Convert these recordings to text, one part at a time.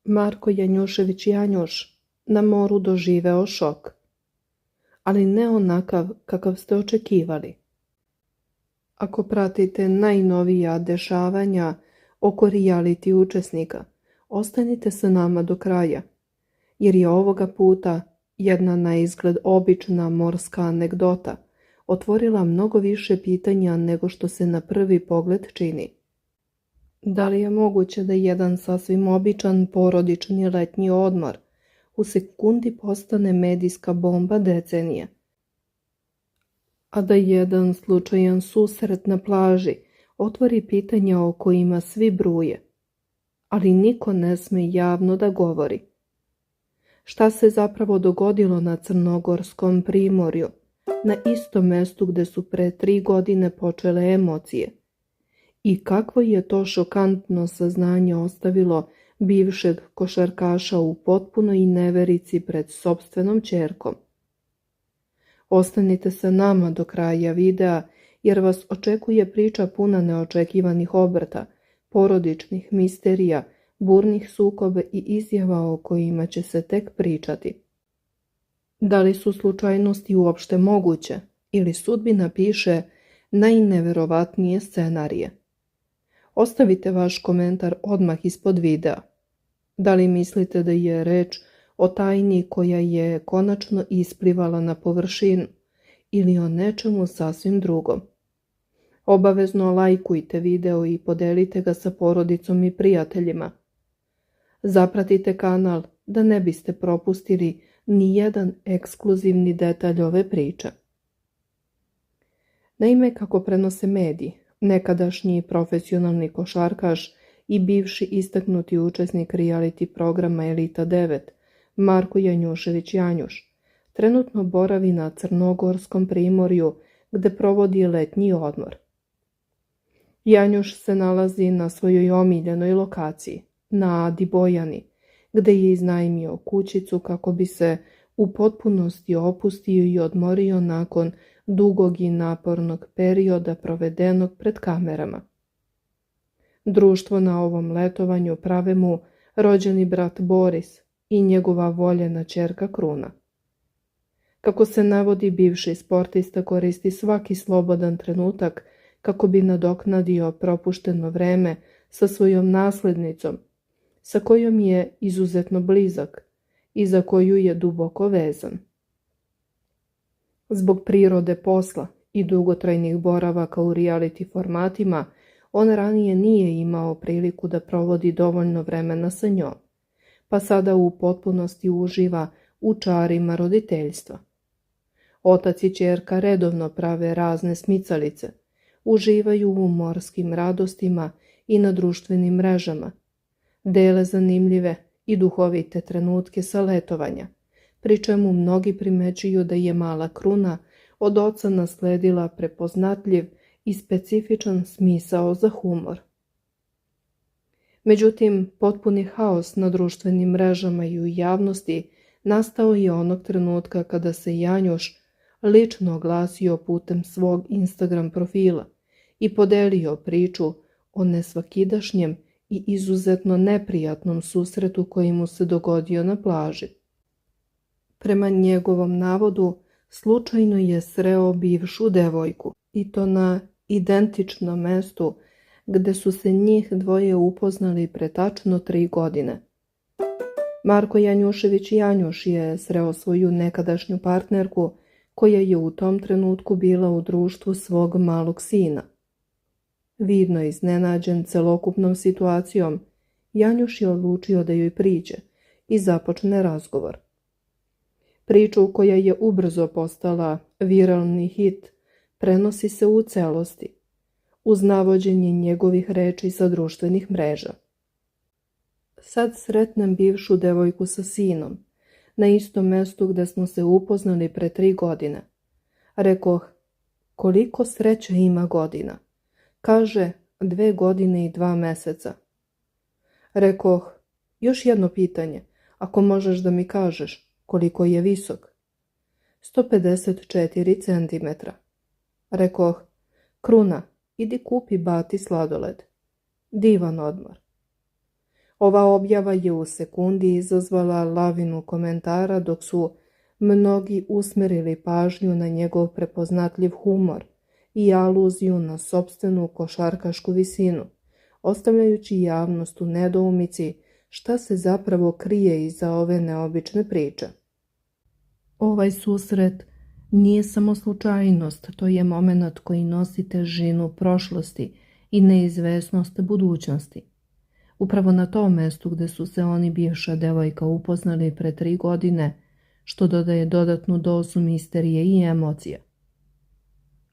Marko Janjušević Janjuš na moru doživeo šok, ali ne onakav kakav ste očekivali. Ako pratite najnovija dešavanja oko reality učesnika, ostanite sa nama do kraja, jer je ovoga puta jedna na izgled obična morska anegdota otvorila mnogo više pitanja nego što se na prvi pogled čini. Da li je moguće da jedan sasvim običan porodični letnji odmor u sekundi postane medijska bomba decenije? A da jedan slučajan susret na plaži otvori pitanja o kojima svi bruje, ali niko ne sme javno da govori. Šta se zapravo dogodilo na crnogorskom primorju, na istom mestu gde su pre 3 godine počele emocije? I kakvo je to šokantno saznanje ostavilo bivšeg košarkaša u potpunoj neverici pred sopstvenom ćerkom? Ostanite sa nama do kraja videa, jer vas očekuje priča puna neočekivanih obrta, porodičnih misterija, burnih sukoba i izjava o kojima će se tek pričati. Da li su slučajnosti uopšte moguće ili sudbina piše najneverovatnije scenarije? Ostavite vaš komentar odmah ispod videa. Da li mislite da je reč o tajni koja je konačno isplivala na površinu ili o nečemu sasvim drugom? Obavezno lajkujte video i podelite ga sa porodicom i prijateljima. Zapratite kanal da ne biste propustili ni jedan ekskluzivni detalj ove priče. Naime, kako prenose mediji, nekadašnji profesionalni košarkaš i bivši istaknuti učesnik reality programa Elita 9, Marko Janjušević Janjuš, trenutno boravi na crnogorskom primorju gde provodi letnji odmor. Janjuš se nalazi na svojoj omiljenoj lokaciji, na Adi Bojani, gde je iznajmio kućicu kako bi se u potpunosti opustio i odmorio nakon dugog i napornog perioda provedenog pred kamerama. Društvo na ovom letovanju prave mu rođeni brat Boris i njegova voljena ćerka Kruna. Kako se navodi, bivši sportista koristi svaki slobodan trenutak kako bi nadoknadio propušteno vreme sa svojom naslednicom, sa kojom je izuzetno blizak i za koju je duboko vezan. Zbog prirode posla i dugotrajnih boravaka u reality formatima, on ranije nije imao priliku da provodi dovoljno vremena sa njom, pa sada u potpunosti uživa u čarima roditeljstva. Otac i ćerka redovno prave razne smicalice, uživaju u morskim radostima i na društvenim mrežama, dele zanimljive i duhovite trenutke sa letovanja, pri čemu mnogi primećuju da je mala Kruna od oca nasledila prepoznatljiv i specifičan smisao za humor. Međutim, potpuni haos na društvenim mrežama i u javnosti nastao je onog trenutka kada se Janjuš lično oglasio putem svog Instagram profila i podelio priču o nesvakidašnjem i izuzetno neprijatnom susretu koji mu se dogodio na plaži. Prema njegovom navodu, slučajno je sreo bivšu devojku, i to na identičnom mestu gde su se njih dvoje upoznali pre tačno 3 godine. Marko Janjušević Janjuš je sreo svoju nekadašnju partnerku koja je u tom trenutku bila u društvu svog malog sina. Vidno iznenađen celokupnom situacijom, Janjuš je odlučio da joj priđe i započne razgovor. Priču koja je ubrzo postala viralni hit prenosi se u celosti, uz navođenje njegovih reči sa društvenih mreža. Sad sretnem bivšu devojku sa sinom, na istom mestu gde smo se upoznali pre 3 godine. Rekoh, koliko sreće ima godina? Kaže, 2 godine i 2 meseca. Rekoh, još jedno pitanje, ako možeš da mi kažeš, koliko je visok? 154 centimetra. Rekoh, Kruna, idi kupi bati sladoled. Divan odmor. Ova objava je u sekundi izazvala lavinu komentara, dok su mnogi usmerili pažnju na njegov prepoznatljiv humor i aluziju na sopstvenu košarkašku visinu, ostavljajući javnost u nedoumici šta se zapravo krije iza ove neobične priče. Ovaj susret nije samo slučajnost, to je momenat koji nosi težinu prošlosti i neizvesnost budućnosti. Upravo na tom mestu gde su se on i bivša devojka upoznali pre 3 godine, što dodaje dodatnu dozu misterije i emocija.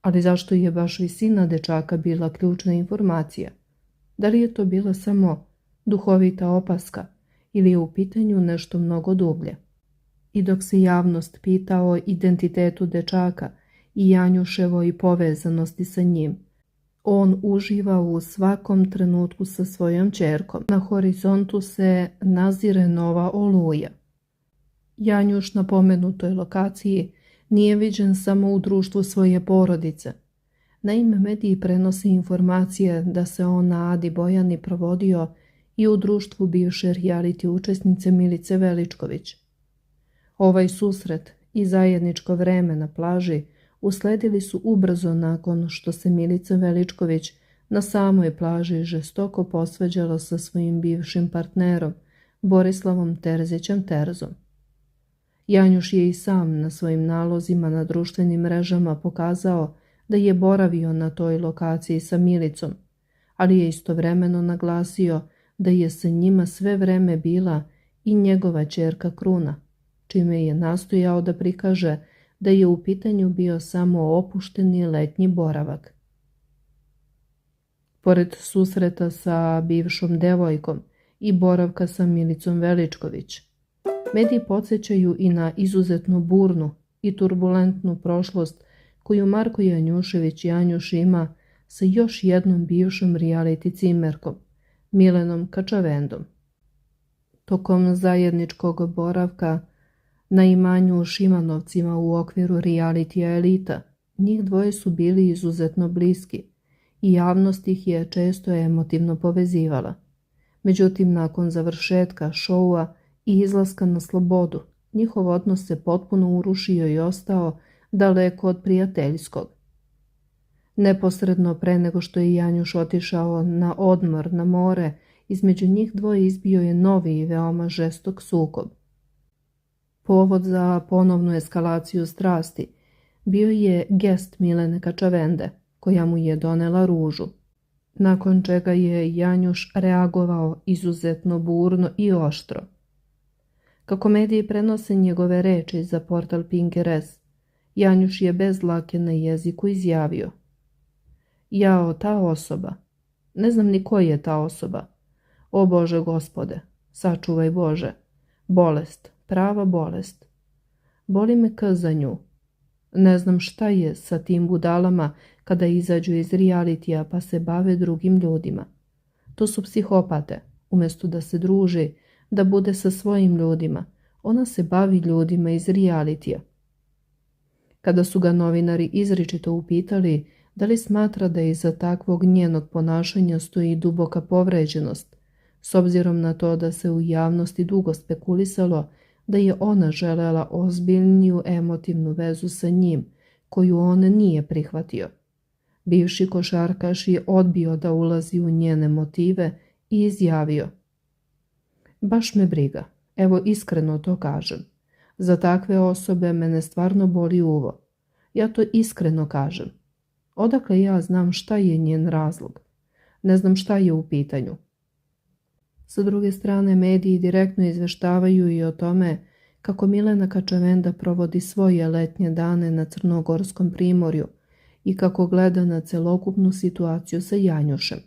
Ali zašto je baš visina dečaka bila ključna informacija? Da li je to bila samo duhovita opaska ili je u pitanju nešto mnogo dublje? I dok se javnost pita o identitetu dečaka i Janjuševoj povezanosti sa njim, on uživa u svakom trenutku sa svojom ćerkom. Na horizontu se nazire nova oluja. Janjuš na pomenutoj lokaciji nije viđen samo u društvu svoje porodice. Naime, mediji prenose informacije da se on na Adi Bojani provodio i u društvu bivše reality učesnice Milice Veličković. Ovaj susret i zajedničko vreme na plaži usledili su ubrzo nakon što se Milica Veličković na samoj plaži žestoko posvađala sa svojim bivšim partnerom Borislavom Terzićem Terzom. Janjuš je i sam na svojim nalozima na društvenim mrežama pokazao da je boravio na toj lokaciji sa Milicom, ali je istovremeno naglasio da je sa njima sve vreme bila i njegova ćerka Kruna, čime je nastojao da prikaže da je u pitanju bio samo opušteni letnji boravak. Pored susreta sa bivšom devojkom i boravka sa Milicom Veličković, mediji podsjećaju i na izuzetno burnu i turbulentnu prošlost koju Marko Janjušević Janjuš ima sa još jednom bivšom reality cimerkom, Milenom Kačavendom. Tokom zajedničkog boravka na imanju u Šimanovcima u okviru realitija Elita, njih dvoje su bili izuzetno bliski i javnost ih je često emotivno povezivala. Međutim, nakon završetka šoua i izlaska na slobodu, njihov odnos se potpuno urušio i ostao daleko od prijateljskog. Neposredno pre nego što je Janjuš otišao na odmor na more, između njih dvoje izbio je novi i veoma žestok sukob. Povod za ponovnu eskalaciju strasti bio je gest Milene Kačavende, koja mu je donela ružu, nakon čega je Janjuš reagovao izuzetno burno i oštro. Kako mediji prenose njegove reči za portal Pinkeres, Janjuš je bez dlake na jeziku izjavio: "Jao, ta osoba. Ne znam ni ko je ta osoba. O Bože Gospode, sačuvaj Bože. Bolest, prava bolest. Boli me k za nju. Ne znam šta je sa tim budalama kada izađu iz realitija pa se bave drugim ljudima. To su psihopate. Umjesto da se druži, da bude sa svojim ljudima, ona se bavi ljudima iz realitija." Kada su ga novinari izričito upitali da li smatra da iza takvog njenog ponašanja stoji duboka povređenost, s obzirom na to da se u javnosti dugo spekulisalo da je ona želela ozbiljniju emotivnu vezu sa njim, koju on nije prihvatio. Bivši košarkaš je odbio da ulazi u njene motive i izjavio: "Baš me briga, evo iskreno to kažem. Za takve osobe mene stvarno boli uvo. Ja to iskreno kažem. Odakle ja znam šta je njen razlog? Ne znam šta je u pitanju." Sa druge strane, mediji direktno izveštavaju i o tome kako Milena Kačavenda provodi svoje letnje dane na Crnogorskom primorju i kako gleda na celokupnu situaciju sa Janjušem.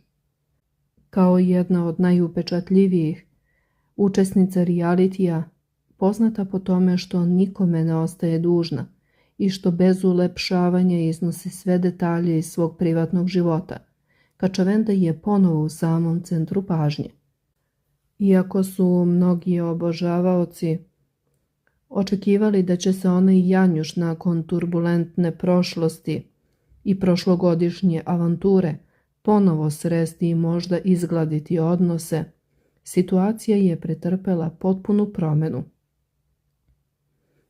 Kao jedna od najupečatljivijih učesnica realitija, poznata po tome što nikome ne ostaje dužna i što bez ulepšavanja iznosi sve detalje iz svog privatnog života, Kačavenda je ponovo u samom centru pažnje. Iako su mnogi obožavaoci očekivali da će se ona i Janjuš nakon turbulentne prošlosti i prošlogodišnje avanture ponovo sresti i možda izgladiti odnose, situacija je pretrpela potpunu promjenu.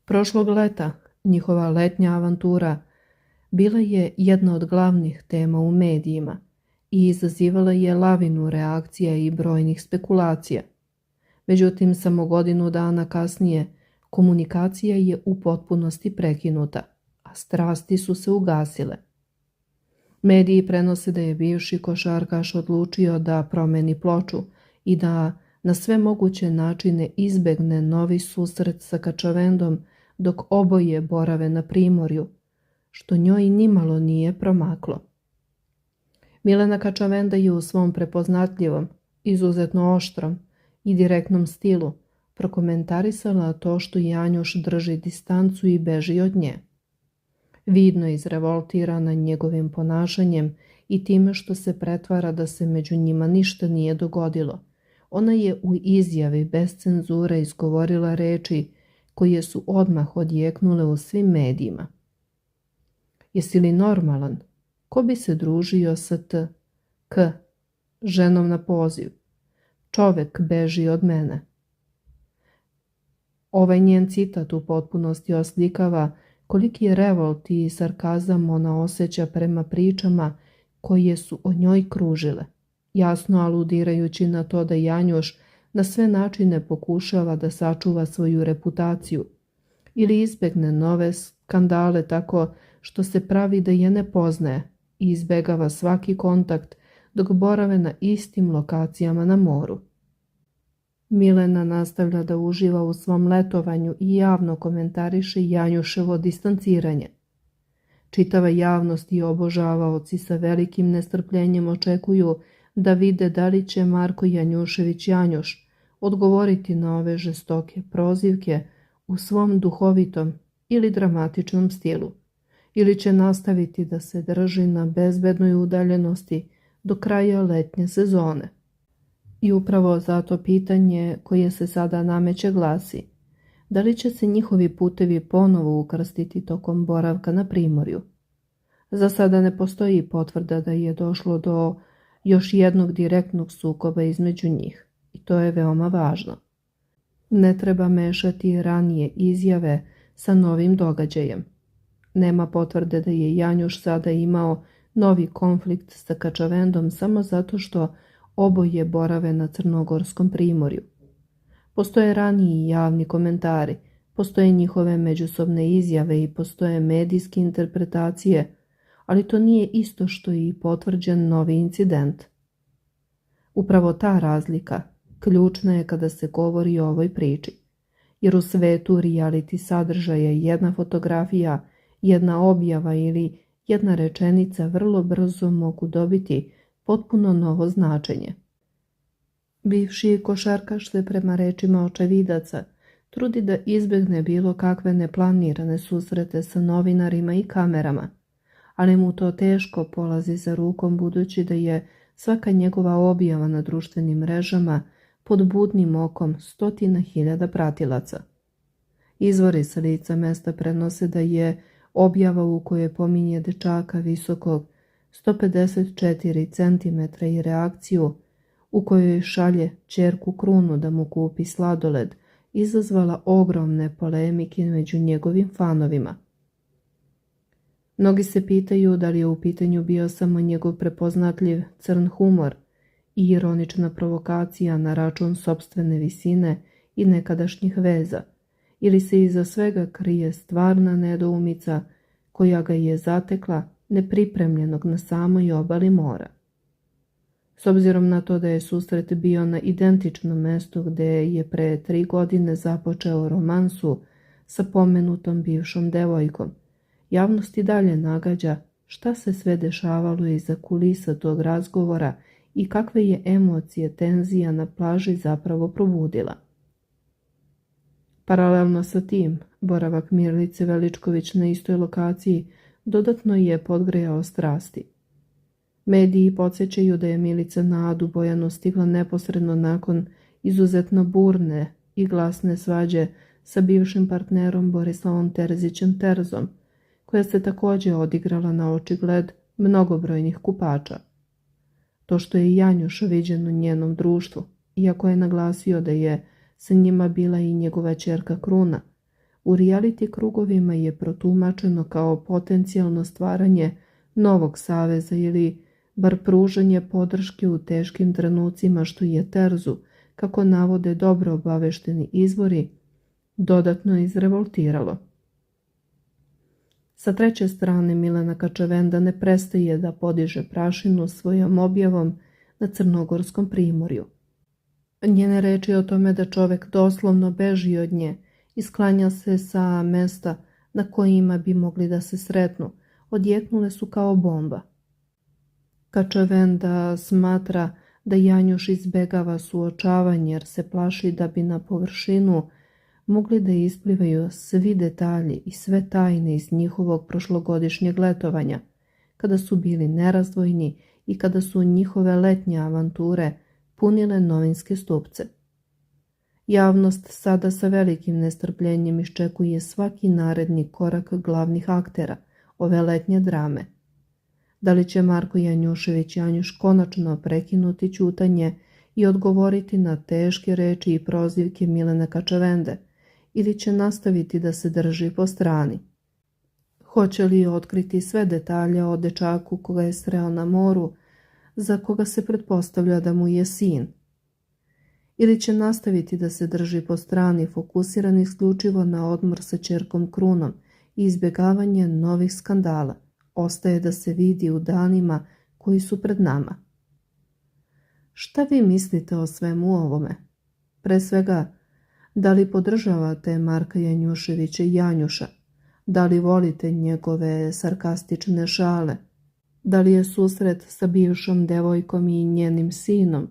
Prošlog leta njihova letnja avantura bila je jedna od glavnih tema u medijima i izazivala je lavinu reakcija i brojnih spekulacija. Međutim, samo godinu dana kasnije komunikacija je u potpunosti prekinuta, a strasti su se ugasile. Mediji prenose da je bivši košarkaš odlučio da promeni ploču i da na sve moguće načine izbegne novi susret sa Kačavendom dok oboje borave na primorju, što njoj nimalo nije promaklo. Milena Kačavenda je u svom prepoznatljivom, izuzetno oštrom i direktnom stilu prokomentarisala to što Janjuš drži distancu i beži od nje. Vidno izrevoltirana njegovim ponašanjem i time što se pretvara da se među njima ništa nije dogodilo, ona je u izjavi bez cenzure izgovorila reči koje su odmah odjeknule u svim medijima. Jesi li normalan? Ko bi se družio sa ženom na poziv? Čovek beži od mene. Ovaj njen citat u potpunosti oslikava koliki je revolt i sarkazam ona osjeća prema pričama koje su o njoj kružile, jasno aludirajući na to da Janjuš na sve načine pokušava da sačuva svoju reputaciju ili izbegne nove skandale tako što se pravi da je ne poznaje i izbegava svaki kontakt dok borave na istim lokacijama na moru. Milena nastavlja da uživa u svom letovanju i javno komentariše Janjuševo distanciranje. Čitava javnost i obožavaoci sa velikim nestrpljenjem očekuju da vide da li će Marko Janjušević Janjuš odgovoriti na ove žestoke prozivke u svom duhovitom ili dramatičnom stilu, ili će nastaviti da se drži na bezbednoj udaljenosti do kraja letnje sezone. I upravo zato pitanje koje se sada nameće glasi: da li će se njihovi putevi ponovo ukrstiti tokom boravka na primorju? Za sada ne postoji potvrda da je došlo do još jednog direktnog sukoba između njih i to je veoma važno. Ne treba mešati ranije izjave sa novim događajem. Nema potvrde da je Janjuš sada imao novi konflikt sa Kačavendom samo zato što oboje borave na crnogorskom primorju. Postoje raniji javni komentari, postoje njihove međusobne izjave i postoje medijske interpretacije, ali to nije isto što i potvrđen novi incident. Upravo ta razlika ključna je kada se govori o ovoj priči, jer u svetu reality sadržaja jedna fotografija, jedna objava ili jedna rečenica vrlo brzo mogu dobiti potpuno novo značenje. Bivši košarkaš se prema rečima očevidaca trudi da izbjegne bilo kakve neplanirane susrete sa novinarima i kamerama, ali mu to teško polazi za rukom budući da je svaka njegova objava na društvenim mrežama pod budnim okom 100.000 pratilaca. Izvori sa lica mesta prenose da je objava u kojoj pominje dečaka visokog 154 cm i reakciju u kojoj šalje ćerku Krunu da mu kupi sladoled izazvala ogromne polemike među njegovim fanovima. Mnogi se pitaju da li je u pitanju bio samo njegov prepoznatljiv crn humor i ironična provokacija na račun sopstvene visine i nekadašnjih veza, ili se iza svega krije stvarna nedoumica koja ga je zatekla nepripremljenog na samoj obali mora. S obzirom na to da je susret bio na identičnom mestu gde je pre 3 godine započeo romansu sa pomenutom bivšom devojkom, javnost i dalje nagađa šta se sve dešavalo iza kulisa tog razgovora i kakve je emocije tenzija na plaži zapravo probudila. Paralelno sa tim, boravak Milice Veličković na istoj lokaciji dodatno je podgrejao strasti. Mediji podsjećaju da je Milica na Adu Bojanu stigla neposredno nakon izuzetno burne i glasne svađe sa bivšim partnerom Borislavom Terzićem Terzom, koja se također odigrala na očigled mnogobrojnih kupača. To što je Janjuš viđen u njenom društvu iako je naglasio da je sa njima bila i njegova ćerka Kruna. U reality krugovima je protumačeno kao potencijalno stvaranje novog saveza ili bar pružanje podrške u teškim trenucima, što je Terzu, kako navode dobro obavešteni izvori, dodatno izrevoltiralo. Sa treće strane, Milena Kačavenda ne prestaje da podiže prašinu svojom objavom na Crnogorskom primorju. Njene reči o tome da čovek doslovno beži od nje i sklanja se sa mesta na kojima bi mogli da se sretnu, odjeknule su kao bomba. Kačavenda smatra da Janjuš izbegava suočavanje jer se plaši da bi na površinu mogli da isplivaju svi detalji i sve tajne iz njihovog prošlogodišnjeg letovanja, kada su bili nerazdvojni i kada su njihove letnje avanture punile novinske stupce. Javnost sada sa velikim nestrpljenjem iščekuje svaki naredni korak glavnih aktera ove letnje drame. Da li će Marko Janjušević Janjuš konačno prekinuti ćutanje i odgovoriti na teške reči i prozivke Milene Kačavende, ili će nastaviti da se drži po strani? Hoće li otkriti sve detalje o dečaku koga je sreo na moru, za koga se pretpostavlja da mu je sin? Ili će nastaviti da se drži po strani, fokusiran isključivo na odmor sa ćerkom Krunom i izbjegavanje novih skandala? Ostaje da se vidi u danima koji su pred nama. Šta vi mislite o svemu ovome? Pre svega, da li podržavate Marka Janjuševića Janjuša? Da li volite njegove sarkastične šale? Da li je susret sa bivšom devojkom i njenim sinom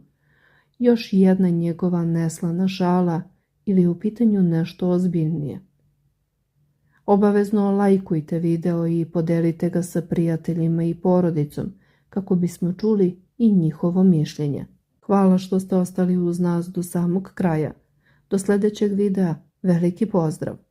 još jedna njegova neslana šala ili u pitanju nešto ozbiljnije? Obavezno lajkujte video i podelite ga sa prijateljima i porodicom kako bismo čuli i njihovo mišljenje. Hvala što ste ostali uz nas do samog kraja. Do sljedećeg videa, veliki pozdrav!